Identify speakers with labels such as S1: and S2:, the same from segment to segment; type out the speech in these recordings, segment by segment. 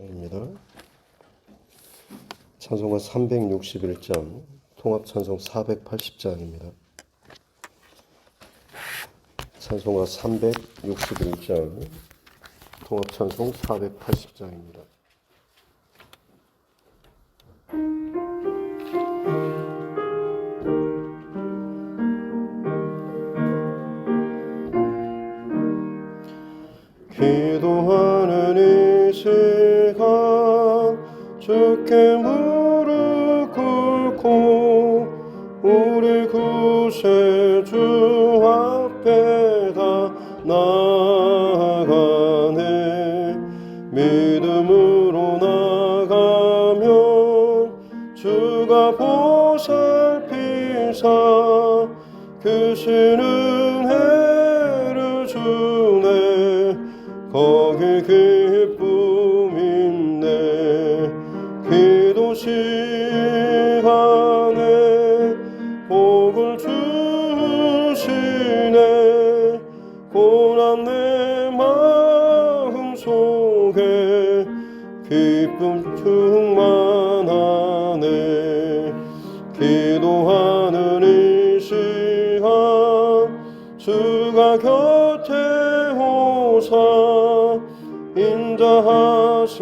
S1: 입니다. 찬송가 361장, 통합찬송 480장입니다. 찬송가 361장, 통합찬송 480장입니다. 기도하는 이 시간 주께 무릎 꿇고 우리 구세주 앞에 다 나아가네. 믿음으로 나가면 주가 보살피사 크신 은혜를 주네. 거기 기쁨 있네. 기도 시간에 복을 주시네. 고난 내 마음 속에 기쁨 충만하네. 기도하는 이 시간 주가 곁에 오사 인자하신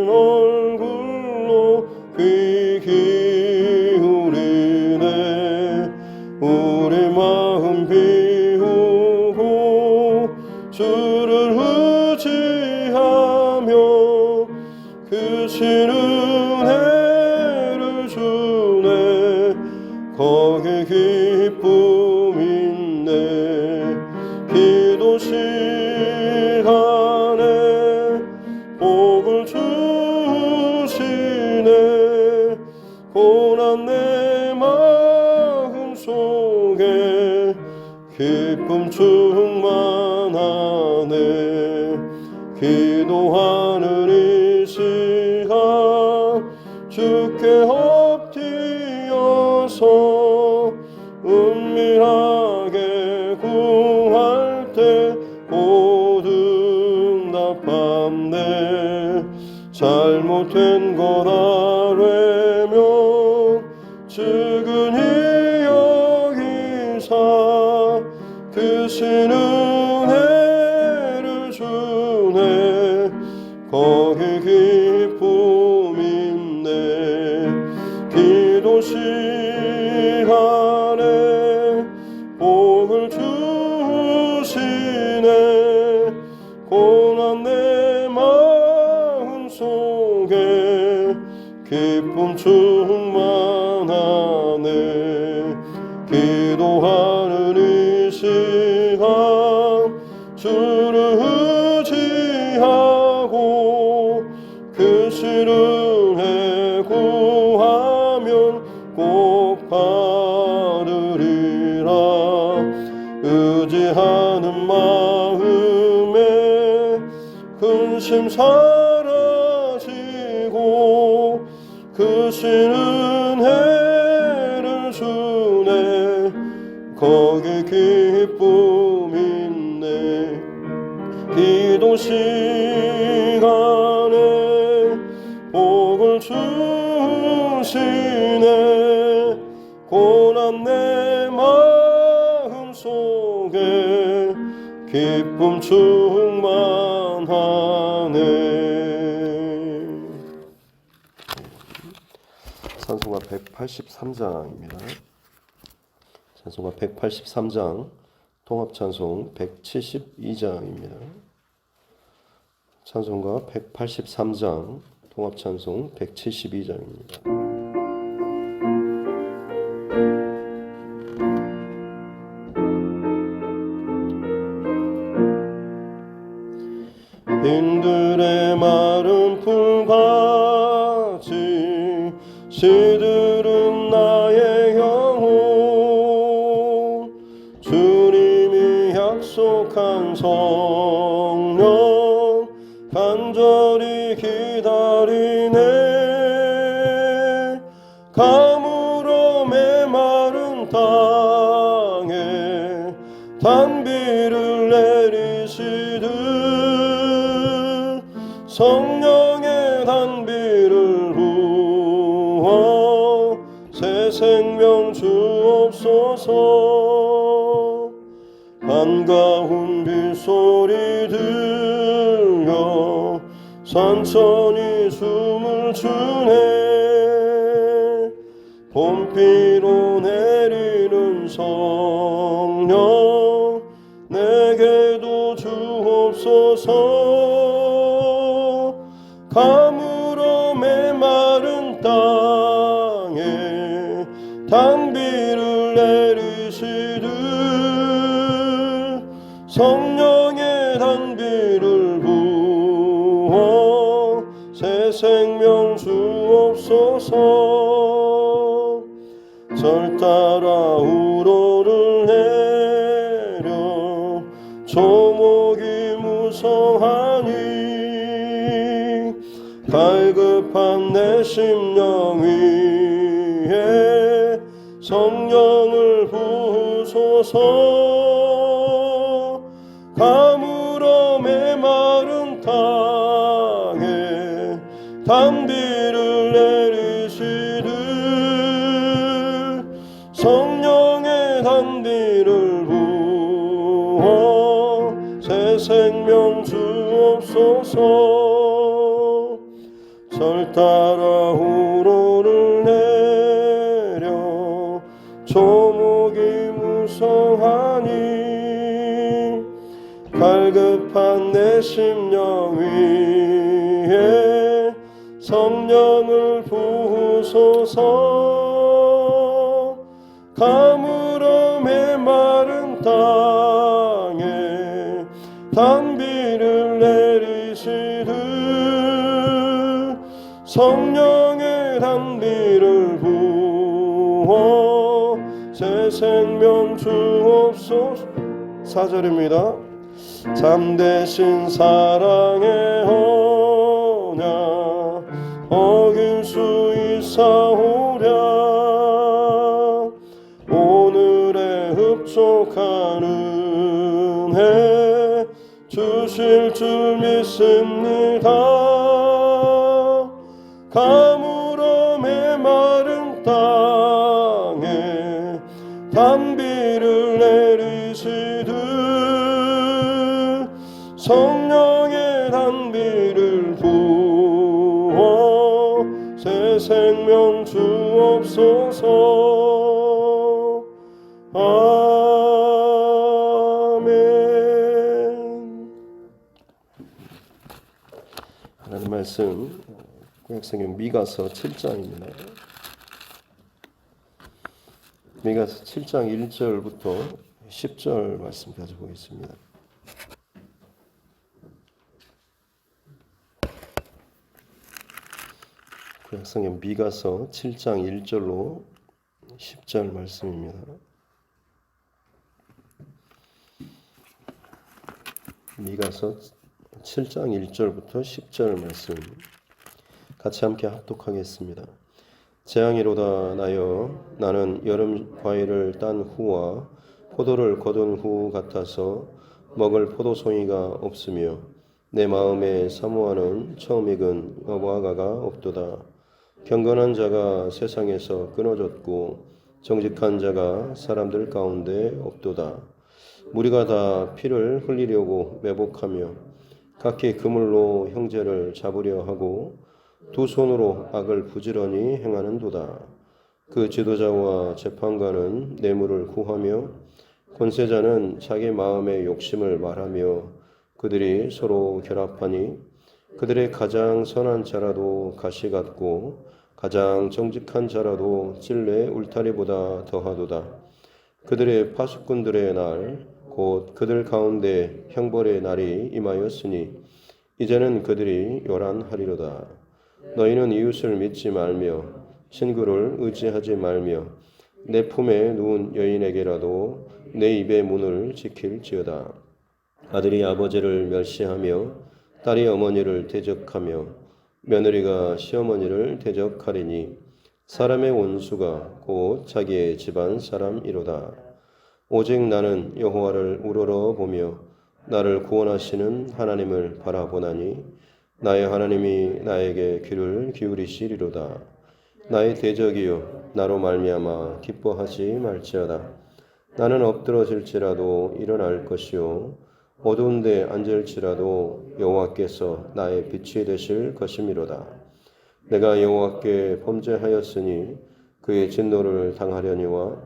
S1: 얼굴로 귀 기울이네. 우리 마음 비우고 주를 의지하며 크신 은혜를 주네. 거기 기쁨 있네. 기도 시간에 복을 주시네. 고난 내 마음 속에 기쁨 충만하네. 기도하는 이 시간 주께 엎드려서 은밀하게 구할 때 곧 응답하네. 잘못된 것 알면 측은히 여기사 크신 은혜를 주네. 거기 기쁨 있네. 기도 시간에 복을 주시네. 고난 내 마음 속에 기쁨 충만하네. 기도하는 이 시간 주를 의지하고 크신 은혜 구하면 꼭 받으리라. 의지하는 마음에 근심 사라지고 크신 은혜를 주네. 거기 기쁨 있네. 기도 시간에 복을 주시네. 고난 내 마음 속에 기쁨 충만하네. 찬송가 183장입니다. 찬송가 183장, 통합찬송 172장입니다. 찬송가 183장, 통합찬송 172장입니다. 인들의 마른 풀같이 시들은 나의 영혼. 주님이 약속한 성령 간절히 기다리네. 가물어 메마른 땅에 단비를 내리시듯 성령의 단비를 부어 새 생명 주옵소서. 반가운 빗소리 들려 산천이 숨을 주네. 봄비로 내리는 성령 내게도 주옵소서. 가물어 메마른 땅에 단비를 내리시듯 성령의 단비를 부어 새 생명 주옵소서. 절 따라 우러를 내려 조목이 무성하니 갈급한 내 심령 위에 성령을 부으소서. 가물어 메마른 땅에 단비를 내리시듯 성령의 단비를 부어 새 생명 주옵소서. 절 따라 우러를 내려 조목이 무성하니 갈급한 내 심령 위에 성령을 부으소서. 가물어 메마른 땅에 단비를 내리시듯 성령의 단비를 부어 새 생명 주옵소서. 4절입니다. 참되신 사랑의 언약 어길 수 있사오랴. 오늘의 흡족한 은혜 주실 줄 믿습니다. 가물어 메마른 땅에 단비를 내리시듯 성령의 단비를 부어 새 생명 주옵소서. 아멘. 하나님 말씀 구약성경 미가서 7장입니다. 미가서 7장 1절부터 10절 말씀 가져보겠습니다. 구약성경 미가서 7장 1절로 10절 말씀입니다. 미가서 7장 1절부터 10절 말씀 같이 함께 합독하겠습니다. 재앙이로다 나여 나는 여름 과일을 딴 후와 포도를 거둔 후 같아서 먹을 포도송이가 없으며 내 마음에 사모하는 처음 익은 무화과가 없도다. 경건한 자가 세상에서 끊어졌고 정직한 자가 사람들 가운데 없도다. 무리가 다 피를 흘리려고 매복하며 각기 그물로 형제를 잡으려 하고 두 손으로 악을 부지런히 행하는도다. 그 지도자와 재판관은 뇌물을 구하며 권세자는 자기 마음의 욕심을 말하며 그들이 서로 결합하니 그들의 가장 선한 자라도 가시 같고 가장 정직한 자라도 찔레 울타리보다 더하도다. 그들의 파수꾼들의 날 곧 그들 가운데 형벌의 날이 임하였으니 이제는 그들이 요란하리로다. 너희는 이웃을 믿지 말며 친구를 의지하지 말며 내 품에 누운 여인에게라도 내 입의 문을 지킬지어다. 아들이 아버지를 멸시하며 딸이 어머니를 대적하며 며느리가 시어머니를 대적하리니 사람의 원수가 곧 자기의 집안 사람이로다. 오직 나는 여호와를 우러러 보며 나를 구원하시는 하나님을 바라보나니 나의 하나님이 나에게 귀를 기울이시리로다. 나의 대적이여 나로 말미암아 기뻐하지 말지어다. 나는 엎드러질지라도 일어날 것이요 어두운 데 앉을지라도 여호와께서 나의 빛이 되실 것이미로다. 내가 여호와께 범죄하였으니 그의 진노를 당하려니와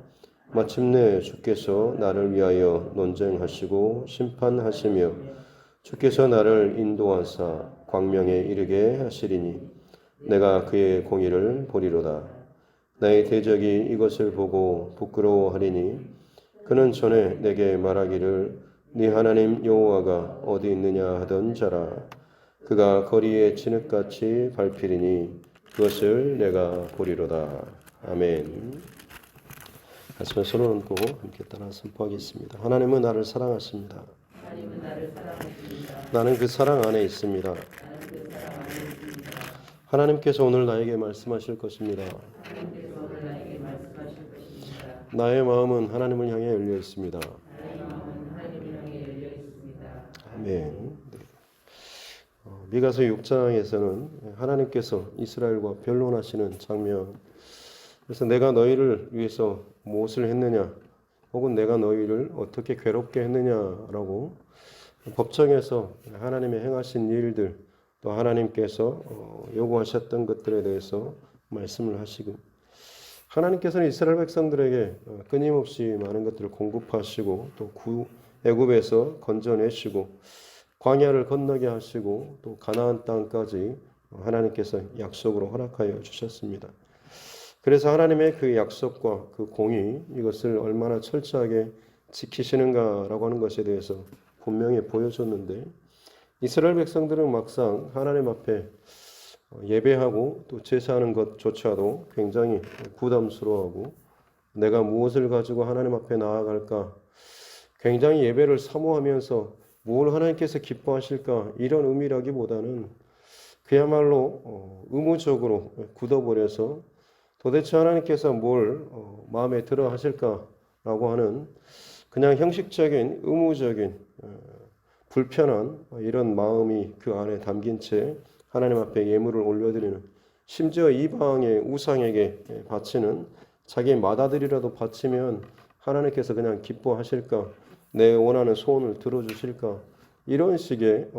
S1: 마침내 주께서 나를 위하여 논쟁하시고 심판하시며 주께서 나를 인도하사 광명에 이르게 하시리니 내가 그의 공의를 보리로다. 나의 대적이 이것을 보고 부끄러워하리니 그는 전에 내게 말하기를 네 하나님 여호와가 어디 있느냐 하던 자라. 그가 거리에 진흙같이 밟히리니 그것을 내가 보리로다. 아멘. 가슴에 손을 얹고 함께 따라 선포하겠습니다. 하나님은 나를 사랑하십니다. 나는 그 사랑 안에 있습니다. 하나님께서 오늘 나에게 말씀하실 것입니다. 나의 마음은 하나님을 향해 열려 있습니다. 아멘. 미가서 6장에서는 하나님께서 이스라엘과 변론하시는 장면. 그래서 내가 너희를 위해서 무엇을 했느냐, 혹은 내가 너희를 어떻게 괴롭게 했느냐라고 법정에서 하나님의 행하신 일들, 또 하나님께서 요구하셨던 것들에 대해서 말씀을 하시고, 하나님께서는 이스라엘 백성들에게 끊임없이 많은 것들을 공급하시고 또 애굽에서 건져내시고 광야를 건너게 하시고 또 가나안 땅까지 하나님께서 약속으로 허락하여 주셨습니다. 그래서 하나님의 그 약속과 그 공의, 이것을 얼마나 철저하게 지키시는가라고 하는 것에 대해서 분명히 보여줬는데, 이스라엘 백성들은 막상 하나님 앞에 예배하고 또 제사하는 것조차도 굉장히 부담스러워하고, 내가 무엇을 가지고 하나님 앞에 나아갈까, 굉장히 예배를 사모하면서 뭘 하나님께서 기뻐하실까, 이런 의미라기보다는 그야말로 의무적으로 굳어버려서 도대체 하나님께서 뭘 마음에 들어 하실까라고 하는 그냥 형식적인 의무적인 불편한 이런 마음이 그 안에 담긴 채 하나님 앞에 예물을 올려드리는, 심지어 이방의 우상에게 바치는, 자기 맏아들이라도 바치면 하나님께서 그냥 기뻐하실까, 내 원하는 소원을 들어주실까, 이런 식의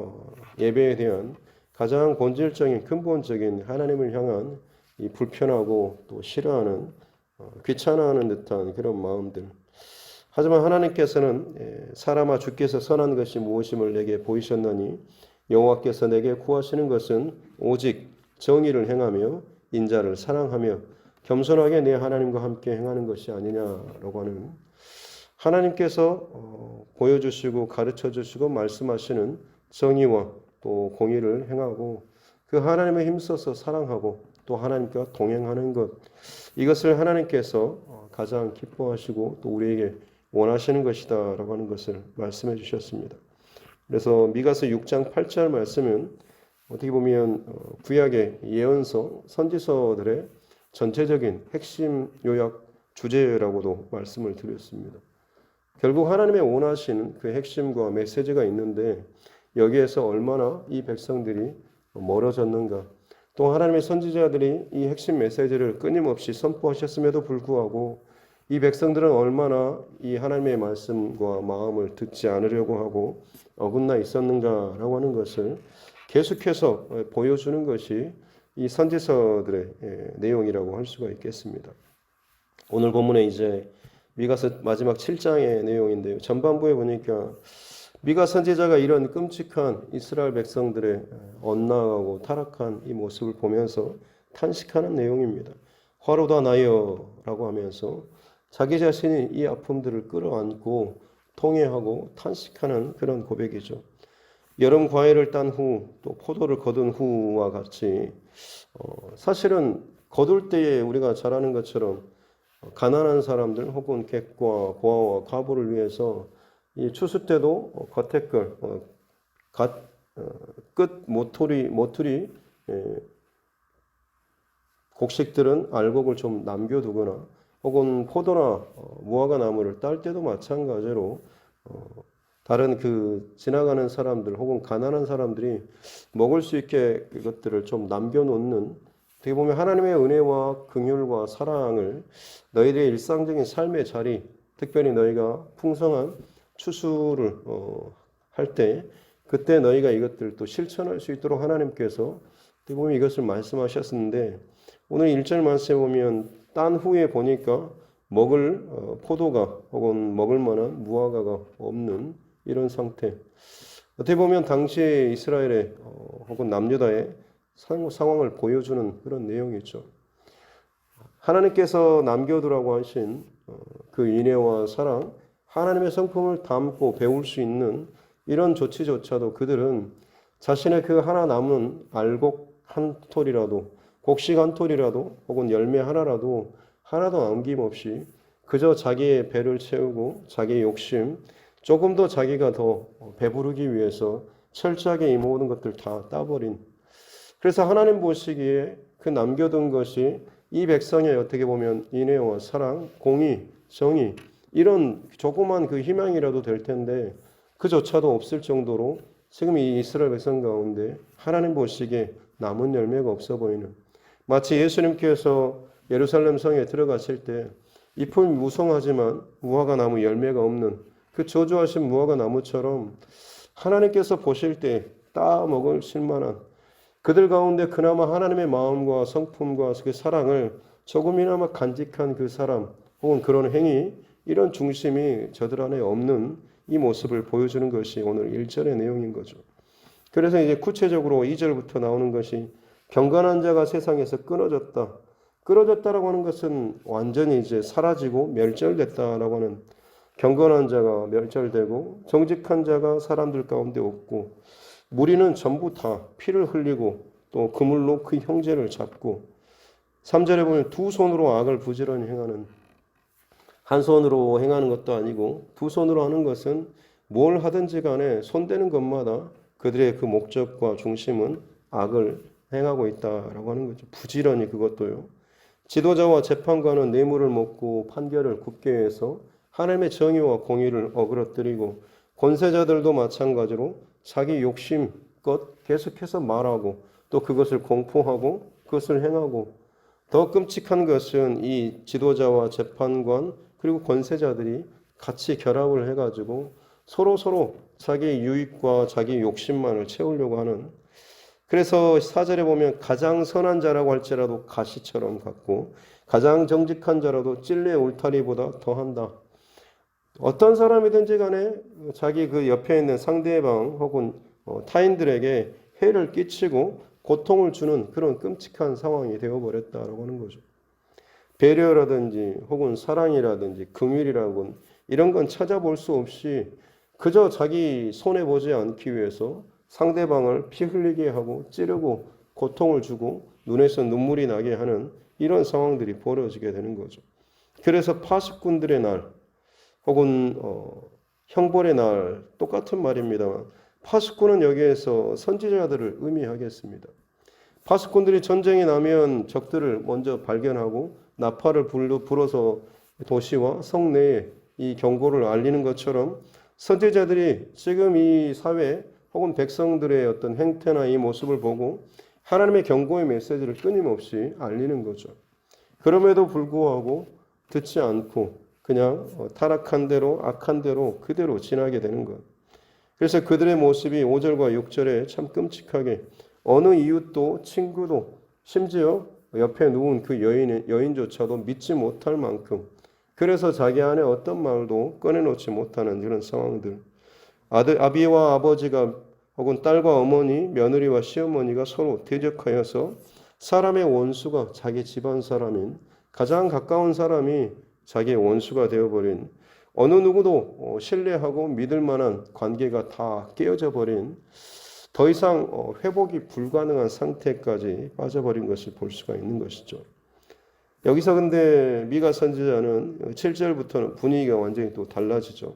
S1: 예배에 대한 가장 본질적인 근본적인 하나님을 향한 이 불편하고 또 싫어하는, 귀찮아하는 듯한 그런 마음들. 하지만 하나님께서는 사람아 주께서 선한 것이 무엇임을 내게 보이셨나니 여호와께서 내게 구하시는 것은 오직 정의를 행하며 인자를 사랑하며 겸손하게 내 하나님과 함께 행하는 것이 아니냐라고 하는, 하나님께서 보여주시고 가르쳐주시고 말씀하시는 정의와 또 공의를 행하고 그 하나님을 힘써서 사랑하고 또 하나님과 동행하는 것, 이것을 하나님께서 가장 기뻐하시고 또 우리에게 원하시는 것이다 라고 하는 것을 말씀해 주셨습니다. 그래서 미가서 6장 8절 말씀은 어떻게 보면 구약의 예언서, 선지서들의 전체적인 핵심 요약 주제라고도 말씀을 드렸습니다. 결국 하나님의 원하시는 그 핵심과 메시지가 있는데, 여기에서 얼마나 이 백성들이 멀어졌는가, 또 하나님의 선지자들이 이 핵심 메시지를 끊임없이 선포하셨음에도 불구하고 이 백성들은 얼마나 이 하나님의 말씀과 마음을 듣지 않으려고 하고 어긋나 있었는가라고 하는 것을 계속해서 보여주는 것이 이 선지서들의 내용이라고 할 수가 있겠습니다. 오늘 본문에 이제 미가서 마지막 7장의 내용인데요. 전반부에 보니까 미가 선지자가 이런 끔찍한 이스라엘 백성들의 엇나가고 타락한 이 모습을 보면서 탄식하는 내용입니다. 화로다 나여라고 하면서 자기 자신이 이 아픔들을 끌어안고 통회하고 탄식하는 그런 고백이죠. 여름 과일을 딴 후 또 포도를 거둔 후와 같이 사실은 거둘 때에 우리가 잘 아는 것처럼 가난한 사람들 혹은 객과 고아와 과부를 위해서 이 추수 때도 겉에 끝 모투리 곡식들은 알곡을 좀 남겨두거나, 혹은 포도나 무화과 나무를 딸 때도 마찬가지로 다른 그 지나가는 사람들 혹은 가난한 사람들이 먹을 수 있게 그것들을 좀 남겨놓는, 어떻게 보면 하나님의 은혜와 긍휼과 사랑을 너희들의 일상적인 삶의 자리, 특별히 너희가 풍성한 추수를 할 때, 그때 너희가 이것들을 또 실천할 수 있도록 하나님께서 어떻게 보면 이것을 말씀하셨는데, 오늘 1절 말씀에 보면 딴 후에 보니까 먹을 포도가 혹은 먹을 만한 무화과가 없는 이런 상태. 어떻게 보면 당시에 이스라엘의 혹은 남유다의 상황을 보여주는 그런 내용이죠. 하나님께서 남겨두라고 하신 그 인애와 사랑, 하나님의 성품을 담고 배울 수 있는 이런 조치조차도 그들은 자신의 그 하나 남은 알곡 한 톨이라도, 곡식 한 톨이라도 혹은 열매 하나라도 하나도 남김없이 그저 자기의 배를 채우고 자기의 욕심, 조금 더 자기가 더 배부르기 위해서 철저하게 이 모든 것들 다 따버린, 그래서 하나님 보시기에 그 남겨둔 것이 이 백성의 어떻게 보면 인애와 사랑, 공의, 정의, 이런 조그만 그 희망이라도 될 텐데 그조차도 없을 정도로 지금 이 이스라엘 백성 가운데 하나님 보시기에 남은 열매가 없어 보이는, 마치 예수님께서 예루살렘 성에 들어가실 때 잎은 무성하지만 무화과 나무 열매가 없는 그 저주하신 무화과 나무처럼 하나님께서 보실 때 따먹을 실만한, 그들 가운데 그나마 하나님의 마음과 성품과 그 사랑을 조금이나마 간직한 그 사람 혹은 그런 행위, 이런 중심이 저들 안에 없는 이 모습을 보여주는 것이 오늘 1절의 내용인 거죠. 그래서 이제 구체적으로 2절부터 나오는 것이 경건한 자가 세상에서 끊어졌다. 끊어졌다라고 하는 것은 완전히 이제 사라지고 멸절됐다라고 하는, 경건한 자가 멸절되고 정직한 자가 사람들 가운데 없고, 무리는 전부 다 피를 흘리고 또 그물로 그 형제를 잡고, 3절에 보면 두 손으로 악을 부지런히 행하는, 한 손으로 행하는 것도 아니고 두 손으로 하는 것은 뭘 하든지 간에 손대는 것마다 그들의 그 목적과 중심은 악을 행하고 있다라고 하는 거죠. 부지런히 그것도요. 지도자와 재판관은 뇌물을 먹고 판결을 굽게 해서 하나님의 정의와 공의를 어그러뜨리고, 권세자들도 마찬가지로 자기 욕심껏 계속해서 말하고 또 그것을 공포하고 그것을 행하고, 더 끔찍한 것은 이 지도자와 재판관 그리고 권세자들이 같이 결합을 해가지고 서로 자기 유익과 자기 욕심만을 채우려고 하는, 그래서 4절에 보면 가장 선한 자라고 할지라도 가시처럼 같고 가장 정직한 자라도 찔레 울타리보다 더한다. 어떤 사람이든지 간에 자기 그 옆에 있는 상대방 혹은 타인들에게 해를 끼치고 고통을 주는 그런 끔찍한 상황이 되어버렸다라고 하는 거죠. 배려라든지 혹은 사랑이라든지 긍휼이라고 이런 건 찾아볼 수 없이 그저 자기 손해보지 않기 위해서 상대방을 피 흘리게 하고 찌르고 고통을 주고 눈에서 눈물이 나게 하는 이런 상황들이 벌어지게 되는 거죠. 그래서 파수꾼들의 날 혹은 형벌의 날, 똑같은 말입니다만 파수꾼은 여기에서 선지자들을 의미하겠습니다. 파수꾼들이 전쟁이 나면 적들을 먼저 발견하고 나팔을 불어서 도시와 성내에 이 경고를 알리는 것처럼 선지자들이 지금 이 사회 혹은 백성들의 어떤 행태나 이 모습을 보고 하나님의 경고의 메시지를 끊임없이 알리는 거죠. 그럼에도 불구하고 듣지 않고 그냥 타락한 대로 악한 대로 그대로 지나게 되는 것. 그래서 그들의 모습이 5절과 6절에 참 끔찍하게, 어느 이웃도 친구도 심지어 옆에 누운 그 여인조차도 믿지 못할 만큼, 그래서 자기 안에 어떤 말도 꺼내놓지 못하는 이런 상황들. 아비와 아버지가 혹은 딸과 어머니, 며느리와 시어머니가 서로 대적하여서 사람의 원수가 자기 집안 사람인 가장 가까운 사람이 자기의 원수가 되어버린, 어느 누구도 신뢰하고 믿을 만한 관계가 다 깨어져 버린, 더 이상 회복이 불가능한 상태까지 빠져버린 것을 볼 수가 있는 것이죠. 여기서 근데 미가 선지자는 7절부터는 분위기가 완전히 또 달라지죠.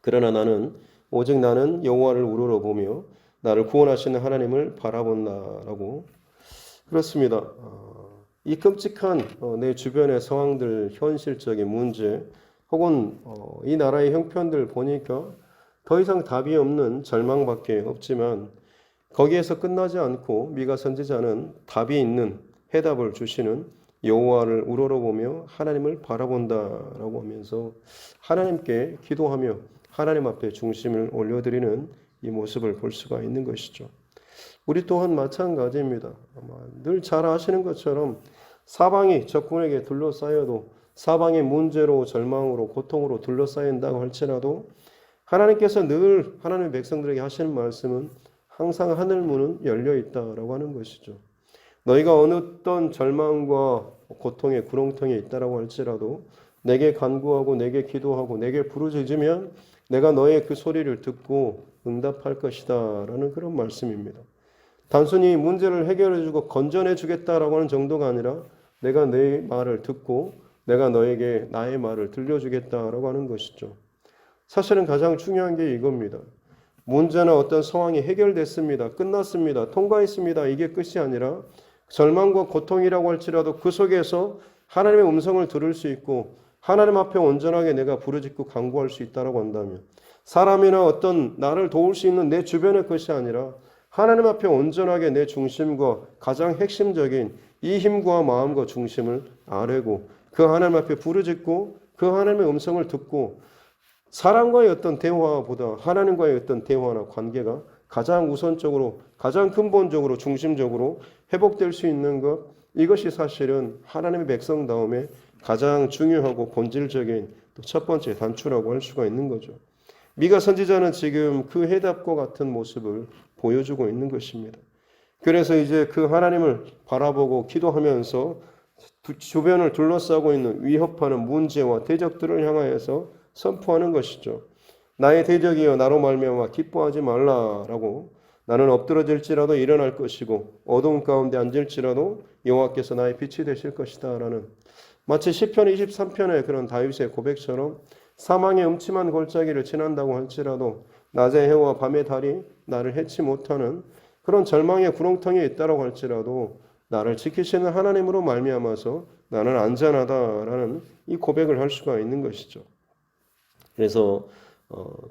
S1: 그러나 나는 오직 나는 여호와를 우러러보며 나를 구원하시는 하나님을 바라본다라고. 그렇습니다. 이 끔찍한 내 주변의 상황들, 현실적인 문제 혹은 이 나라의 형편들 보니까 더 이상 답이 없는 절망밖에 없지만 거기에서 끝나지 않고 미가 선지자는 답이 있는 해답을 주시는 여호와를 우러러보며 하나님을 바라본다라고 하면서 하나님께 기도하며 하나님 앞에 중심을 올려드리는 이 모습을 볼 수가 있는 것이죠. 우리 또한 마찬가지입니다. 늘 잘 아시는 것처럼 사방이 적군에게 둘러싸여도 사방이 문제로 절망으로 고통으로 둘러싸인다고 할지라도 하나님께서 늘 하나님의 백성들에게 하시는 말씀은 항상 하늘 문은 열려 있다라고 하는 것이죠. 너희가 어느 어떤 절망과 고통의 구렁텅이에 있다라고 할지라도 내게 간구하고 내게 기도하고 내게 부르짖으면 내가 너의 그 소리를 듣고 응답할 것이다 라는 그런 말씀입니다. 단순히 문제를 해결해주고 건져내주겠다라고 하는 정도가 아니라 내가 내 말을 듣고 내가 너에게 나의 말을 들려주겠다라고 하는 것이죠. 사실은 가장 중요한 게 이겁니다. 문제나 어떤 상황이 해결됐습니다. 끝났습니다. 통과했습니다. 이게 끝이 아니라 절망과 고통이라고 할지라도 그 속에서 하나님의 음성을 들을 수 있고 하나님 앞에 온전하게 내가 부르짖고 간구할 수 있다라고 한다면 사람이나 어떤 나를 도울 수 있는 내 주변의 것이 아니라 하나님 앞에 온전하게 내 중심과 가장 핵심적인 이 힘과 마음과 중심을 아뢰고 그 하나님 앞에 부르짖고 그 하나님의 음성을 듣고 사람과의 어떤 대화보다 하나님과의 어떤 대화나 관계가 가장 우선적으로 가장 근본적으로 중심적으로 회복될 수 있는 것, 이것이 사실은 하나님의 백성다움의 가장 중요하고 본질적인 또 첫 번째 단추라고 할 수가 있는 거죠. 미가 선지자는 지금 그 해답과 같은 모습을 보여주고 있는 것입니다. 그래서 이제 그 하나님을 바라보고 기도하면서 주변을 둘러싸고 있는 위협하는 문제와 대적들을 향하여서 선포하는 것이죠. 나의 대적이여 나로 말미암아 기뻐하지 말라라고 나는 엎드러질지라도 일어날 것이고 어두운 가운데 앉을지라도 여호와께서 나의 빛이 되실 것이다 라는 마치 시편 23편의 그런 다윗의 고백처럼 사망의 음침한 골짜기를 지난다고 할지라도 낮의 해와 밤의 달이 나를 해치 못하는 그런 절망의 구렁텅이에 있다고 할지라도 나를 지키시는 하나님으로 말미암아서 나는 안전하다라는 이 고백을 할 수가 있는 것이죠. 그래서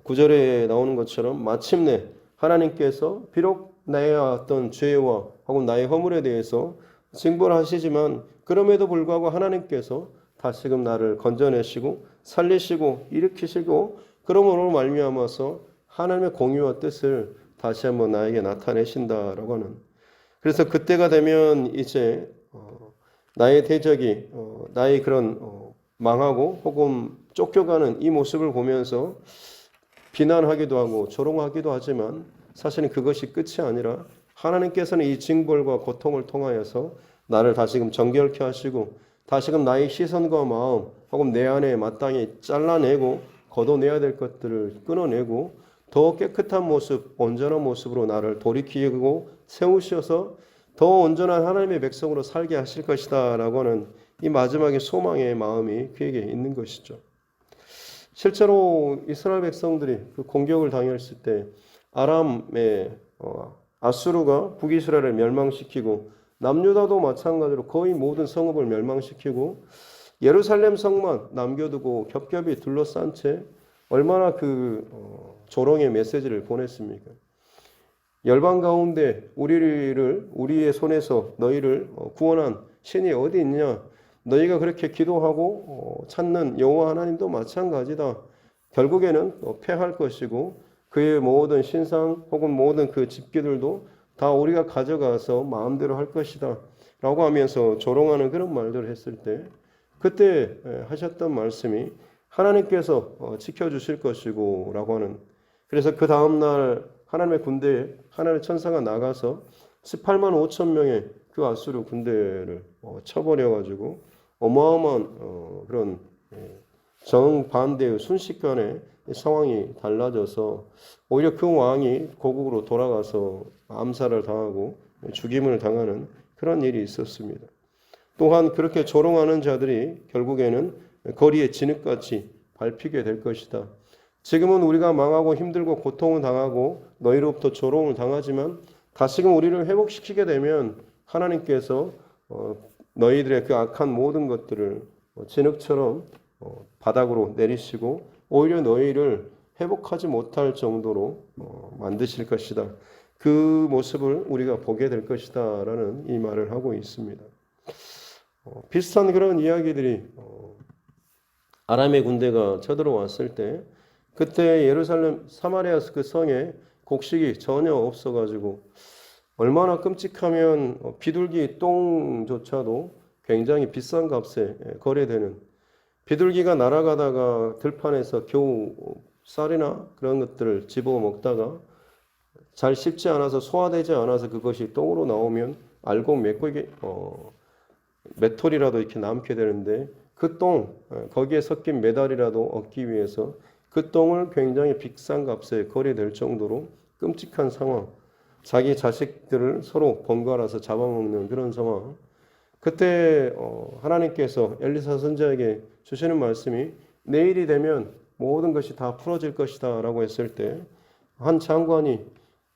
S1: 9절에 나오는 것처럼 마침내 하나님께서 비록 나의 어떤 죄와 혹은 나의 허물에 대해서 징벌 하시지만 그럼에도 불구하고 하나님께서 다시금 나를 건져내시고 살리시고 일으키시고 그러므로 말미암아서 하나님의 공의와 뜻을 다시 한번 나에게 나타내신다라고 하는, 그래서 그때가 되면 이제 나의 대적이 나의 그런 망하고 혹은 쫓겨가는 이 모습을 보면서 비난하기도 하고 조롱하기도 하지만 사실은 그것이 끝이 아니라 하나님께서는 이 징벌과 고통을 통하여서 나를 다시금 정결케 하시고 다시금 나의 시선과 마음 혹은 내 안에 마땅히 잘라내고 걷어내야 될 것들을 끊어내고 더 깨끗한 모습, 온전한 모습으로 나를 돌이키고 세우셔서 더 온전한 하나님의 백성으로 살게 하실 것이다 라고 하는 이 마지막의 소망의 마음이 그에게 있는 것이죠. 실제로 이스라엘 백성들이 그 공격을 당했을 때 아람의 아수르가 북이스라엘을 멸망시키고 남유다도 마찬가지로 거의 모든 성읍을 멸망시키고 예루살렘 성만 남겨두고 겹겹이 둘러싼 채 얼마나 그 조롱의 메시지를 보냈습니까? 열방 가운데 우리의 손에서 너희를 구원한 신이 어디 있냐? 너희가 그렇게 기도하고 찾는 여호와 하나님도 마찬가지다. 결국에는 패할 것이고 그의 모든 신상 혹은 모든 그 집기들도 다 우리가 가져가서 마음대로 할 것이다 라고 하면서 조롱하는 그런 말들을 했을 때 그때 하셨던 말씀이 하나님께서 지켜주실 것이고 라고 하는, 그래서 그 다음날 하나님의 군대에 하나님의 천사가 나가서 18만 5천 명의 그 아수르 군대를 쳐버려가지고 어마어마한 그런 정반대의 순식간에 상황이 달라져서 오히려 그 왕이 고국으로 돌아가서 암살을 당하고 죽임을 당하는 그런 일이 있었습니다. 또한 그렇게 조롱하는 자들이 결국에는 거리에 진흙같이 밟히게 될 것이다. 지금은 우리가 망하고 힘들고 고통을 당하고 너희로부터 조롱을 당하지만 다시금 우리를 회복시키게 되면 하나님께서 너희들의 그 악한 모든 것들을 진흙처럼 바닥으로 내리시고 오히려 너희를 회복하지 못할 정도로 만드실 것이다. 그 모습을 우리가 보게 될 것이다 라는 이 말을 하고 있습니다. 비슷한 그런 이야기들이 아람의 군대가 쳐들어왔을 때 그때 예루살렘 사마리아 그 성에 곡식이 전혀 없어가지고 얼마나 끔찍하면 비둘기 똥조차도 굉장히 비싼 값에 거래되는, 비둘기가 날아가다가 들판에서 겨우 쌀이나 그런 것들을 집어 먹다가 잘 씹지 않아서 소화되지 않아서 그것이 똥으로 나오면 알곡 몇 톨이라도 이렇게 남게 되는데 그 똥, 거기에 섞인 메달이라도 얻기 위해서 그 똥을 굉장히 비싼 값에 거래될 정도로 끔찍한 상황, 자기 자식들을 서로 번갈아서 잡아먹는 그런 상황. 그때 하나님께서 엘리사 선지자에게 주시는 말씀이 내일이 되면 모든 것이 다 풀어질 것이다 라고 했을 때 한 장관이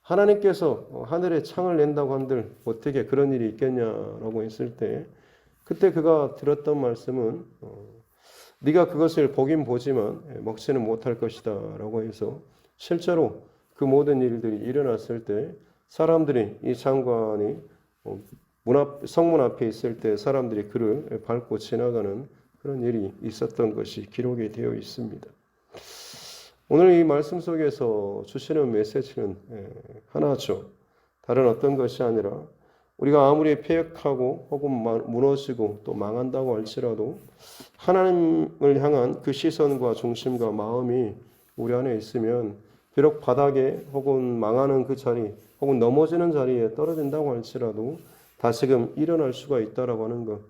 S1: 하나님께서 하늘에 창을 낸다고 한들 어떻게 그런 일이 있겠냐라고 했을 때 그때 그가 들었던 말씀은 네가 그것을 보긴 보지만 먹지는 못할 것이다 라고 해서 실제로 그 모든 일들이 일어났을 때 사람들이, 이 장관이 성문 앞에 있을 때 사람들이 그를 밟고 지나가는 그런 일이 있었던 것이 기록이 되어 있습니다. 오늘 이 말씀 속에서 주시는 메시지는 하나죠. 다른 어떤 것이 아니라 우리가 아무리 패역하고 혹은 무너지고 또 망한다고 할지라도 하나님을 향한 그 시선과 중심과 마음이 우리 안에 있으면 비록 바닥에 혹은 망하는 그 자리 혹은 넘어지는 자리에 떨어진다고 할지라도 다시금 일어날 수가 있다라고 하는 것.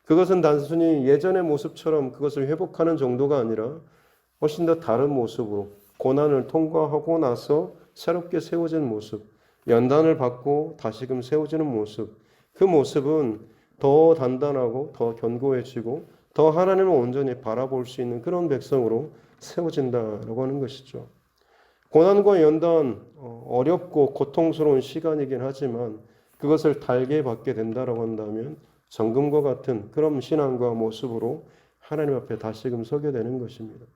S1: 그것은 단순히 예전의 모습처럼 그것을 회복하는 정도가 아니라 훨씬 더 다른 모습으로 고난을 통과하고 나서 새롭게 세워진 모습, 연단을 받고 다시금 세워지는 모습, 그 모습은 더 단단하고 더 견고해지고 더 하나님을 온전히 바라볼 수 있는 그런 백성으로 세워진다라고 하는 것이죠. 고난과 연단, 어렵고 고통스러운 시간이긴 하지만 그것을 달게 받게 된다라고 한다면 정금과 같은 그런 신앙과 모습으로 하나님 앞에 다시금 서게 되는 것입니다.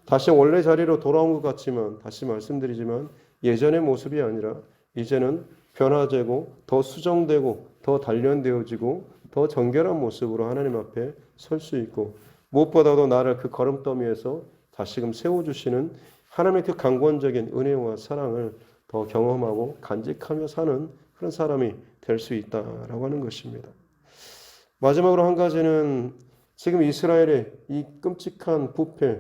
S1: 다시 원래 자리로 돌아온 것 같지만 다시 말씀드리지만 예전의 모습이 아니라 이제는 변화되고 더 수정되고 더 단련되어지고 더 정결한 모습으로 하나님 앞에 설 수 있고 무엇보다도 나를 그 걸음더미에서 다시금 세워주시는 하나님의 그 강권적인 은혜와 사랑을 더 경험하고 간직하며 사는 그런 사람이 될 수 있다라고 하는 것입니다. 마지막으로 한 가지는 지금 이스라엘의 이 끔찍한 부패,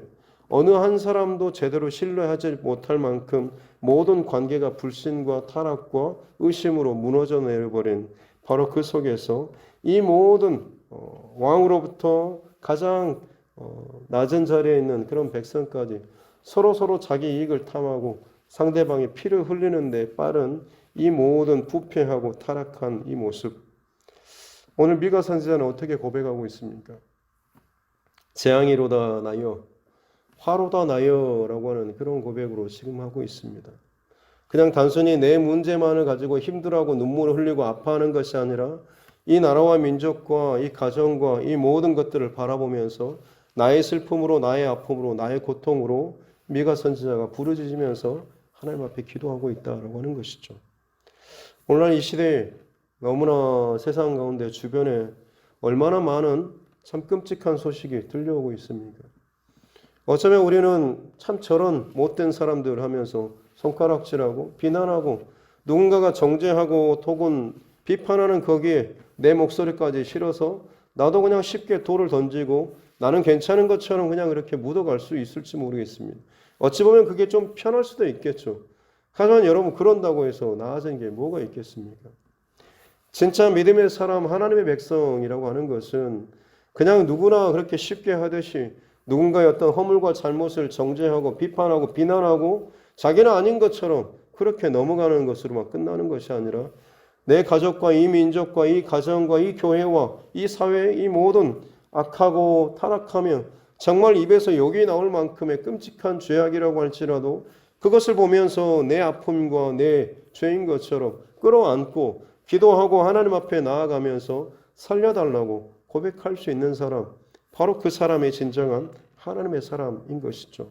S1: 어느 한 사람도 제대로 신뢰하지 못할 만큼 모든 관계가 불신과 타락과 의심으로 무너져 내려버린 바로 그 속에서 이 모든 왕으로부터 가장 낮은 자리에 있는 그런 백성까지 서로 자기 이익을 탐하고 상대방의 피를 흘리는데 빠른 이 모든 부패하고 타락한 이 모습. 오늘 미가 선지자는 어떻게 고백하고 있습니까? 재앙이로다 나여, 화로다 나여라고 하는 그런 고백으로 지금 하고 있습니다. 그냥 단순히 내 문제만을 가지고 힘들어하고 눈물을 흘리고 아파하는 것이 아니라 이 나라와 민족과 이 가정과 이 모든 것들을 바라보면서 나의 슬픔으로, 나의 아픔으로, 나의 고통으로 미가 선지자가 부르짖으면서 하나님 앞에 기도하고 있다라고 하는 것이죠. 오늘날 이 시대에 너무나 세상 가운데 주변에 얼마나 많은 참 끔찍한 소식이 들려오고 있습니까? 어쩌면 우리는 참 저런 못된 사람들 하면서 손가락질하고 비난하고 누군가가 정죄하고 혹은 비판하는 거기에 내 목소리까지 실어서 나도 그냥 쉽게 돌을 던지고 나는 괜찮은 것처럼 그냥 이렇게 묻어갈 수 있을지 모르겠습니다. 어찌 보면 그게 좀 편할 수도 있겠죠. 하지만 여러분 그런다고 해서 나아진 게 뭐가 있겠습니까? 진짜 믿음의 사람, 하나님의 백성이라고 하는 것은 그냥 누구나 그렇게 쉽게 하듯이 누군가의 어떤 허물과 잘못을 정죄하고 비판하고 비난하고 자기는 아닌 것처럼 그렇게 넘어가는 것으로만 끝나는 것이 아니라 내 가족과 이 민족과 이 가정과 이 교회와 이 사회의 이 모든 악하고 타락하며 정말 입에서 욕이 나올 만큼의 끔찍한 죄악이라고 할지라도 그것을 보면서 내 아픔과 내 죄인 것처럼 끌어안고 기도하고 하나님 앞에 나아가면서 살려달라고 고백할 수 있는 사람, 바로 그 사람이 진정한 하나님의 사람인 것이죠.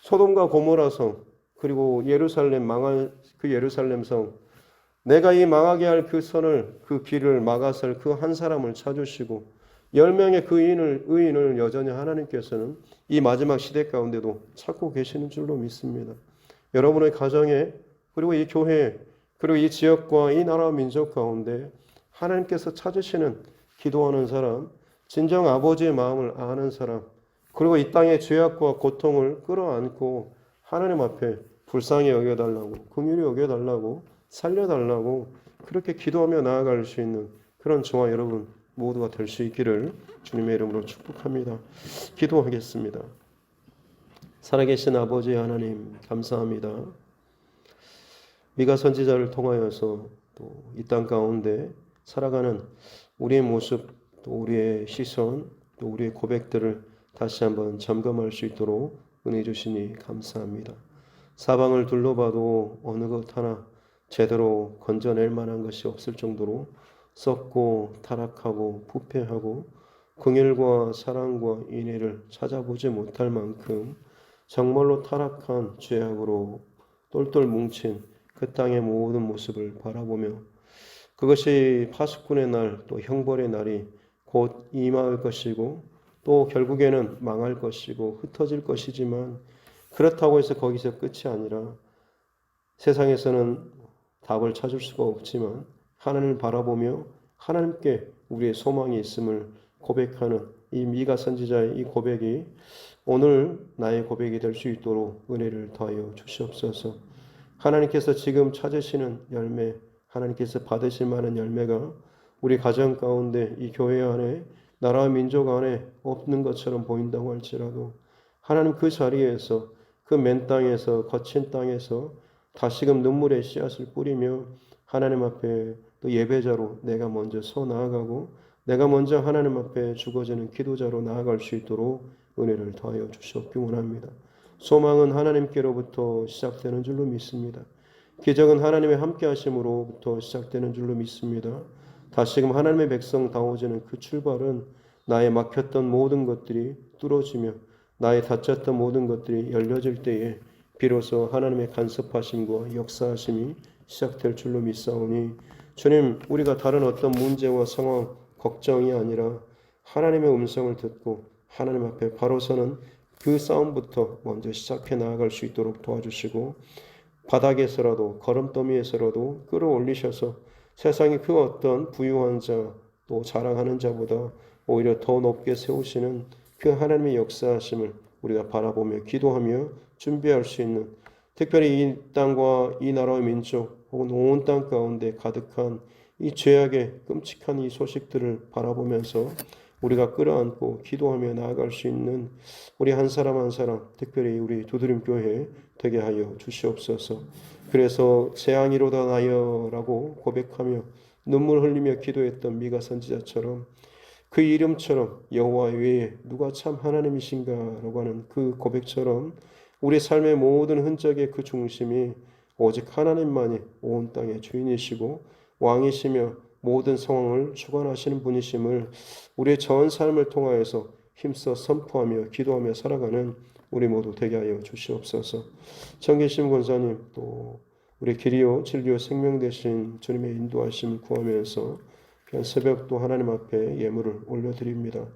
S1: 소돔과 고모라 성, 그리고 예루살렘 망할 그 예루살렘 성, 내가 이 망하게 할 그 선을, 그 길을 막아설 그 한 사람을 찾으시고 10명의 그 의인을 여전히 하나님께서는 이 마지막 시대 가운데도 찾고 계시는 줄로 믿습니다. 여러분의 가정에, 그리고 이 교회, 그리고 이 지역과 이 나라 민족 가운데 하나님께서 찾으시는 기도하는 사람, 진정 아버지의 마음을 아는 사람, 그리고 이 땅의 죄악과 고통을 끌어안고 하나님 앞에 불쌍히 여겨달라고, 긍휼히 여겨달라고, 살려달라고 그렇게 기도하며 나아갈 수 있는 그런 저와 여러분 모두가 될 수 있기를 주님의 이름으로 축복합니다. 기도하겠습니다. 살아계신 아버지 하나님 감사합니다. 미가 선지자를 통하여서 또 이 땅 가운데 살아가는 우리의 모습, 또 우리의 시선, 또 우리의 고백들을 다시 한번 점검할 수 있도록 은혜 주시니 감사합니다. 사방을 둘러봐도 어느 것 하나 제대로 건져낼 만한 것이 없을 정도로 썩고 타락하고 부패하고 긍휼과 사랑과 인애를 찾아보지 못할 만큼 정말로 타락한 죄악으로 똘똘 뭉친 그 땅의 모든 모습을 바라보며 그것이 파수꾼의 날, 또 형벌의 날이 곧 임할 것이고 또 결국에는 망할 것이고 흩어질 것이지만 그렇다고 해서 거기서 끝이 아니라 세상에서는 답을 찾을 수가 없지만 하나님을 바라보며 하나님께 우리의 소망이 있음을 고백하는 이 미가 선지자의 이 고백이 오늘 나의 고백이 될 수 있도록 은혜를 더하여 주시옵소서. 하나님께서 지금 찾으시는 열매, 하나님께서 받으실 만한 열매가 우리 가정 가운데 이 교회 안에 나라와 민족 안에 없는 것처럼 보인다고 할지라도 하나님 그 자리에서 그 맨 땅에서 거친 땅에서 다시금 눈물의 씨앗을 뿌리며 하나님 앞에 또 예배자로 내가 먼저 서 나아가고 내가 먼저 하나님 앞에 죽어지는 기도자로 나아갈 수 있도록 은혜를 더하여 주시옵기 원합니다. 소망은 하나님께로부터 시작되는 줄로 믿습니다. 기적은 하나님의 함께 하심으로부터 시작되는 줄로 믿습니다. 다시금 하나님의 백성다워지는 그 출발은 나의 막혔던 모든 것들이 뚫어지며 나의 닫혔던 모든 것들이 열려질 때에 비로소 하나님의 간섭하심과 역사하심이 시작될 줄로 믿사오니 주님, 우리가 다른 어떤 문제와 상황, 걱정이 아니라 하나님의 음성을 듣고 하나님 앞에 바로 서는 그 싸움부터 먼저 시작해 나아갈 수 있도록 도와주시고 바닥에서라도 걸음더미에서라도 끌어올리셔서 세상의 그 어떤 부유한 자 또 자랑하는 자보다 오히려 더 높게 세우시는 그 하나님의 역사하심을 우리가 바라보며 기도하며 준비할 수 있는 특별히 이 땅과 이 나라의 민족 혹은 온 땅 가운데 가득한 이 죄악의 끔찍한 이 소식들을 바라보면서 우리가 끌어안고 기도하며 나아갈 수 있는 우리 한 사람 한 사람 특별히 우리 두드림교회 되게 하여 주시옵소서. 그래서 재앙이로다 나여라고 고백하며 눈물 흘리며 기도했던 미가 선지자처럼 그 이름처럼 여호와 외에 누가 참 하나님이신가라고 하는 그 고백처럼 우리 삶의 모든 흔적의 그 중심이 오직 하나님만이 온 땅의 주인이시고 왕이시며 모든 상황을 주관하시는 분이심을 우리의 전 삶을 통하여서 힘써 선포하며 기도하며 살아가는 우리 모두 되게 하여 주시옵소서. 청계신 권사님 또 우리 길이요 진리요 생명 되신 주님의 인도하심을 구하면서 그냥 새벽도 하나님 앞에 예물을 올려드립니다.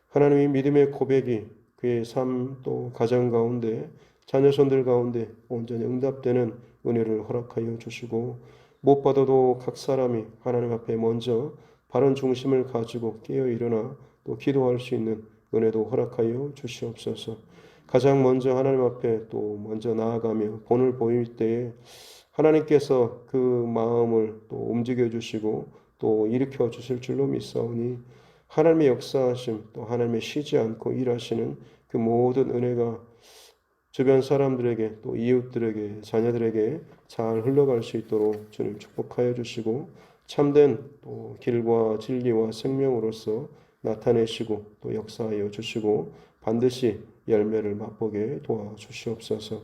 S1: 하나님의 믿음의 고백이 그의 삶 또 가정 가운데 자녀손들 가운데 온전히 응답되는 은혜를 허락하여 주시고 무엇보다도 각 사람이 하나님 앞에 먼저 바른 중심을 가지고 깨어 일어나 또 기도할 수 있는 은혜도 허락하여 주시옵소서. 가장 먼저 하나님 앞에 또 먼저 나아가며 본을 보일 때에 하나님께서 그 마음을 또 움직여 주시고 또 일으켜 주실 줄로 믿사오니 하나님의 역사하심 또 하나님의 쉬지 않고 일하시는 그 모든 은혜가 주변 사람들에게 또 이웃들에게 자녀들에게 잘 흘러갈 수 있도록 주님 축복하여 주시고 참된 또 길과 진리와 생명으로서 나타내시고 또 역사하여 주시고 반드시 열매를 맛보게 도와주시옵소서.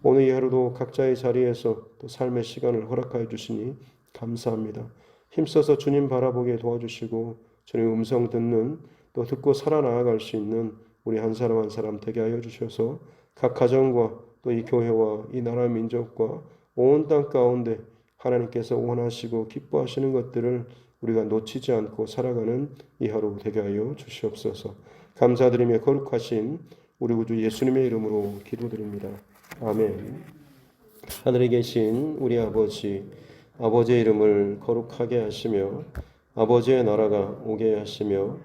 S1: 오늘 이 하루도 각자의 자리에서 또 삶의 시간을 허락하여 주시니 감사합니다. 힘써서 주님 바라보게 도와주시고 주님 음성 듣는 또 듣고 살아나아갈 수 있는 우리 한 사람 한 사람 되게 하여 주셔서 각 가정과 또 이 교회와 이 나라 민족과 온 땅 가운데 하나님께서 원하시고 기뻐하시는 것들을 우리가 놓치지 않고 살아가는 이 하루 되게 하여 주시옵소서. 감사드리며 거룩하신 우리 구주 예수님의 이름으로 기도드립니다. 아멘. 하늘에 계신 우리 아버지, 아버지의 이름을 거룩하게 하시며 아버지의 나라가 오게 하시며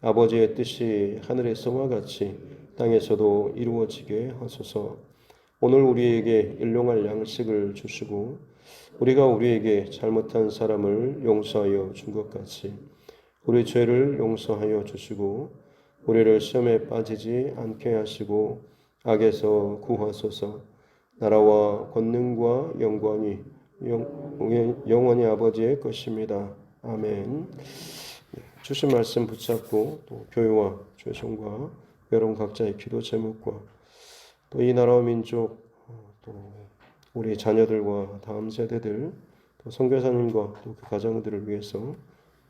S1: 아버지의 뜻이 하늘에서와 같이 땅에서도 이루어지게 하소서. 오늘 우리에게 일용할 양식을 주시고 우리가 우리에게 잘못한 사람을 용서하여 준 것 같이 우리 죄를 용서하여 주시고 우리를 시험에 빠지지 않게 하시고 악에서 구하소서. 나라와 권능과 영광이 영원히 아버지의 것입니다. 아멘. 주신 말씀 붙잡고 또 교회와 죄송과 여러분 각자의 기도 제목과 또 이 나라와 민족 또 우리 자녀들과 다음 세대들 또 선교사님과 또 그 가정들을 위해서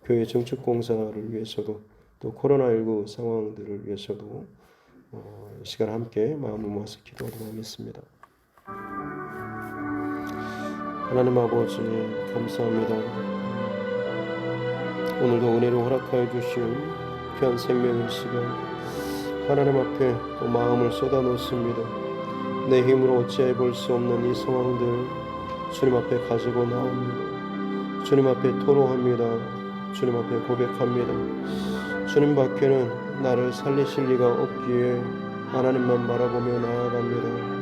S1: 교회 증축 공사를 위해서도 또 코로나19 상황들을 위해서도 이 시간 함께 마음을 모아서 기도하도록 하겠습니다. 하나님 아버지 감사합니다. 오늘도 은혜로 허락하여 주신 귀한 생명의 시간 하나님 앞에 또 마음을 쏟아 놓습니다. 내 힘으로 어찌해 볼 수 없는 이 상황들 주님 앞에 가지고 나옵니다. 주님 앞에 토로합니다. 주님 앞에 고백합니다. 주님 밖에는 나를 살리실 리가 없기에 하나님만 바라보며 나아갑니다.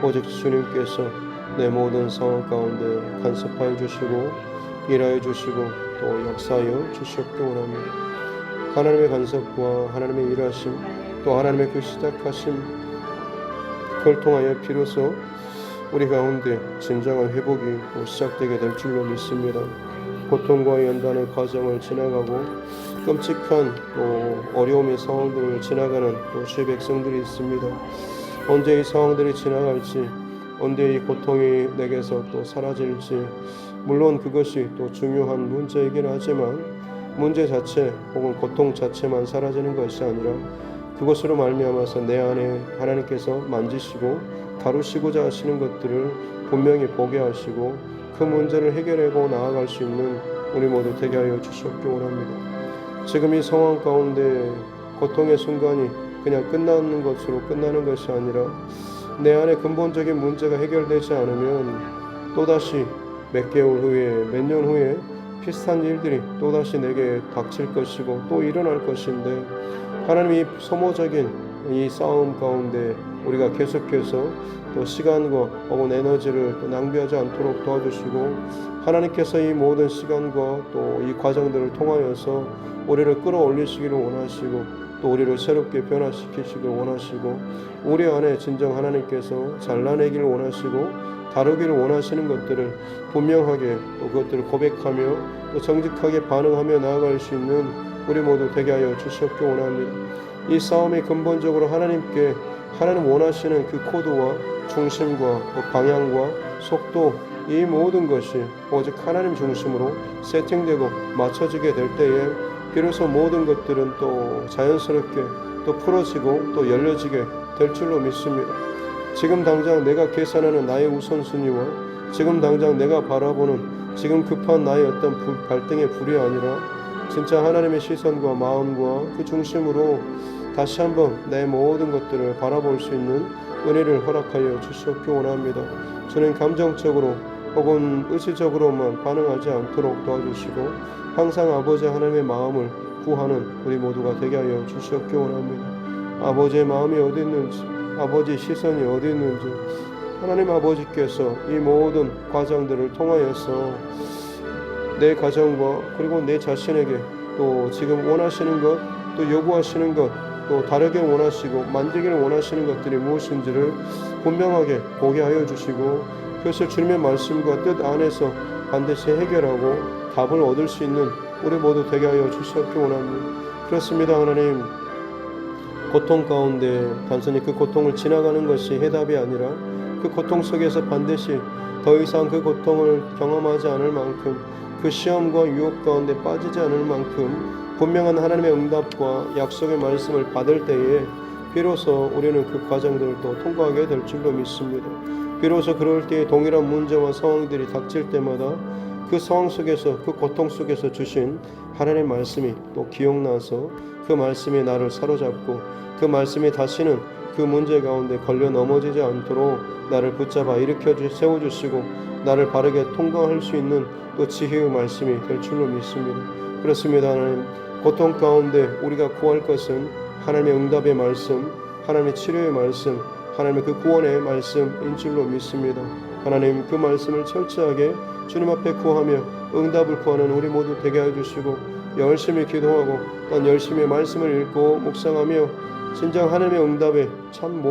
S1: 오직 주님께서 내 모든 상황 가운데 간섭하여 주시고 일하여 주시고 또 역사하여 주시옵기 원합니다. 하나님의 간섭과 하나님의 일하심 또 하나님의 그 시작하심 그걸 통하여 비로소 우리 가운데 진정한 회복이 또 시작되게 될 줄로 믿습니다. 고통과 연단의 과정을 지나가고 끔찍한 또 어려움의 상황들을 지나가는 또 주의 백성들이 있습니다. 언제 이 상황들이 지나갈지 언제 이 고통이 내게서 또 사라질지 물론 그것이 또 중요한 문제이긴 하지만 문제 자체 혹은 고통 자체만 사라지는 것이 아니라 그것으로 말미암아서 내 안에 하나님께서 만지시고 다루시고자 하시는 것들을 분명히 보게 하시고 그 문제를 해결하고 나아갈 수 있는 우리 모두 되게 하여 주시옵기 원합니다. 지금 이 상황 가운데 고통의 순간이 그냥 끝나는 것으로 끝나는 것이 아니라 내 안에 근본적인 문제가 해결되지 않으면 또다시 몇 개월 후에 몇 년 후에 비슷한 일들이 또다시 내게 닥칠 것이고 또 일어날 것인데 하나님이 소모적인 이 싸움 가운데 우리가 계속해서 또 시간과 혹은 에너지를 또 낭비하지 않도록 도와주시고 하나님께서 이 모든 시간과 또 이 과정들을 통하여서 우리를 끌어올리시기를 원하시고 또 우리를 새롭게 변화시키시길 원하시고 우리 안에 진정 하나님께서 잘라내기를 원하시고 다루기를 원하시는 것들을 분명하게 또 그것들을 고백하며 또 정직하게 반응하며 나아갈 수 있는 우리 모두 되게 하여 주시옵기 원합니다. 이 싸움이 근본적으로 하나님께 하나님 원하시는 그 코드와 중심과 또 방향과 속도 이 모든 것이 오직 하나님 중심으로 세팅되고 맞춰지게 될 때에 비로소 모든 것들은 또 자연스럽게 또 풀어지고 또 열려지게 될 줄로 믿습니다. 지금 당장 내가 계산하는 나의 우선순위와 지금 당장 내가 바라보는 지금 급한 나의 어떤 발등의 불이 아니라 진짜 하나님의 시선과 마음과 그 중심으로 다시 한번 내 모든 것들을 바라볼 수 있는 은혜를 허락하여 주시옵기 원합니다. 저는 감정적으로 혹은 의지적으로만 반응하지 않도록 도와주시고 항상 아버지 하나님의 마음을 구하는 우리 모두가 되게 하여 주시옵기 원합니다. 아버지의 마음이 어디 있는지 아버지의 시선이 어디 있는지 하나님 아버지께서 이 모든 과정들을 통하여서 내 가정과 그리고 내 자신에게 또 지금 원하시는 것 또 요구하시는 것 또 다르게 원하시고 만들기를 원하시는 것들이 무엇인지를 분명하게 보게 하여 주시고 그것을 주님의 말씀과 뜻 안에서 반드시 해결하고 답을 얻을 수 있는 우리 모두 되게 하여 주시옵기 원합니다. 그렇습니다. 하나님 고통 가운데 단순히 그 고통을 지나가는 것이 해답이 아니라 그 고통 속에서 반드시 더 이상 그 고통을 경험하지 않을 만큼 그 시험과 유혹 가운데 빠지지 않을 만큼 분명한 하나님의 응답과 약속의 말씀을 받을 때에 비로소 우리는 그 과정들을 또 통과하게 될 줄로 믿습니다. 비로소 그럴 때에 동일한 문제와 상황들이 닥칠 때마다 그 상황 속에서 그 고통 속에서 주신 하나님의 말씀이 또 기억나서 그 말씀이 나를 사로잡고 그 말씀이 다시는 그 문제 가운데 걸려 넘어지지 않도록 나를 붙잡아 일으켜 세워주시고 나를 바르게 통과할 수 있는 또 지혜의 말씀이 될 줄로 믿습니다. 그렇습니다. 하나님, 고통 가운데 우리가 구할 것은 하나님의 응답의 말씀, 하나님의 치료의 말씀, 하나님의 그 구원의 말씀인 줄로 믿습니다. 하나님, 그 말씀을 철저하게 주님 앞에 구하며 응답을 구하는 우리 모두 되게 해주시고 열심히 기도하고 또 열심히 말씀을 읽고 묵상하며 진정 하나님의 응답에 참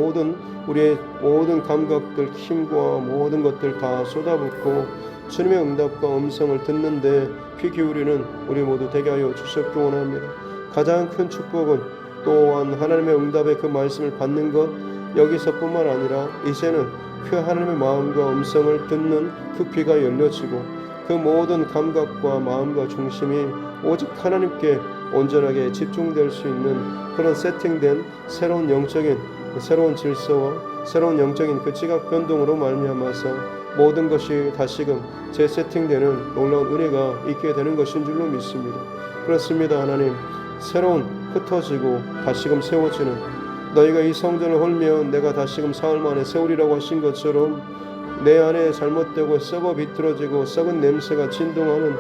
S1: 우리의 모든 감각들, 힘과 모든 것들 다 쏟아붓고 주님의 응답과 음성을 듣는데 귀 기울이는 우리 모두 되게 하여 주셨기 원합니다. 가장 큰 축복은 또한 하나님의 응답의 그 말씀을 받는 것, 여기서뿐만 아니라 이제는 그 하나님의 마음과 음성을 듣는 그 귀가 열려지고 그 모든 감각과 마음과 중심이 오직 하나님께 온전하게 집중될 수 있는 그런 세팅된 새로운 영적인 새로운 질서와 새로운 영적인 그 지각 변동으로 말미암아서 모든 것이 다시금 재세팅되는 놀라운 은혜가 있게 되는 것인 줄로 믿습니다. 그렇습니다. 하나님, 새로운 흩어지고 다시금 세워지는 너희가 이 성전을 헐면 내가 다시금 사흘 만에 세우리라고 하신 것처럼 내 안에 잘못되고 썩어 비틀어지고 썩은 냄새가 진동하는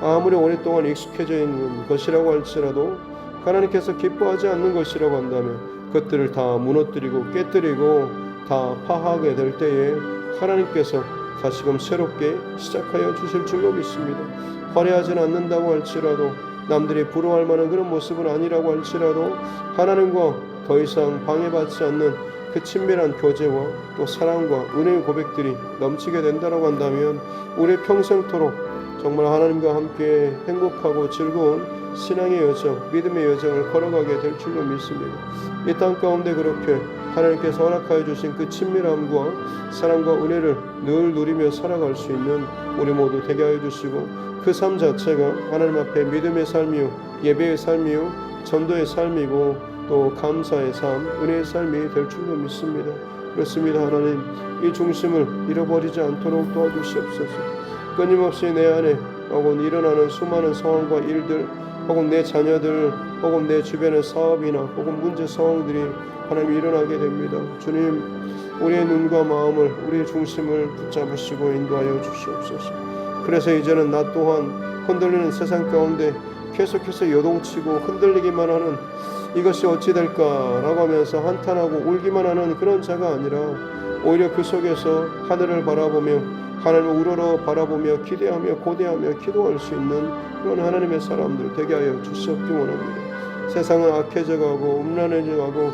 S1: 아무리 오랫동안 익숙해져 있는 것이라고 할지라도 하나님께서 기뻐하지 않는 것이라고 한다면 그것들을 다 무너뜨리고 깨뜨리고 다 파하게 될 때에 하나님께서 다시금 새롭게 시작하여 주실 줄로 믿습니다. 화려하진 않는다고 할지라도 남들이 부러워할 만한 그런 모습은 아니라고 할지라도 하나님과 더 이상 방해받지 않는 그 친밀한 교제와 또 사랑과 은혜의 고백들이 넘치게 된다고 한다면 우리 평생토록 정말 하나님과 함께 행복하고 즐거운 신앙의 여정, 믿음의 여정을 걸어가게 될 줄로 믿습니다. 이 땅 가운데 그렇게 하나님께서 허락하여 주신 그 친밀함과 사랑과 은혜를 늘 누리며 살아갈 수 있는 우리 모두 되게 하여 주시고 그 삶 자체가 하나님 앞에 믿음의 삶이요 예배의 삶이요 전도의 삶이고 또 감사의 삶, 은혜의 삶이 될 줄로 믿습니다. 그렇습니다. 하나님, 이 중심을 잃어버리지 않도록 도와주시옵소서. 끊임없이 내 안에 혹은 일어나는 수많은 상황과 일들 혹은 내 자녀들 혹은 내 주변의 사업이나 혹은 문제 상황들이 하나님 일어나게 됩니다. 주님, 우리의 눈과 마음을 우리의 중심을 붙잡으시고 인도하여 주시옵소서. 그래서 이제는 나 또한 흔들리는 세상 가운데 계속해서 요동치고 흔들리기만 하는 이것이 어찌 될까라고 하면서 한탄하고 울기만 하는 그런 자가 아니라 오히려 그 속에서 하늘을 바라보며 하나님을 우러러 바라보며 기대하며 고대하며 기도할 수 있는 그런 하나님의 사람들 되게 하여 주시옵기 원합니다. 세상은 악해져가고 음란해져가고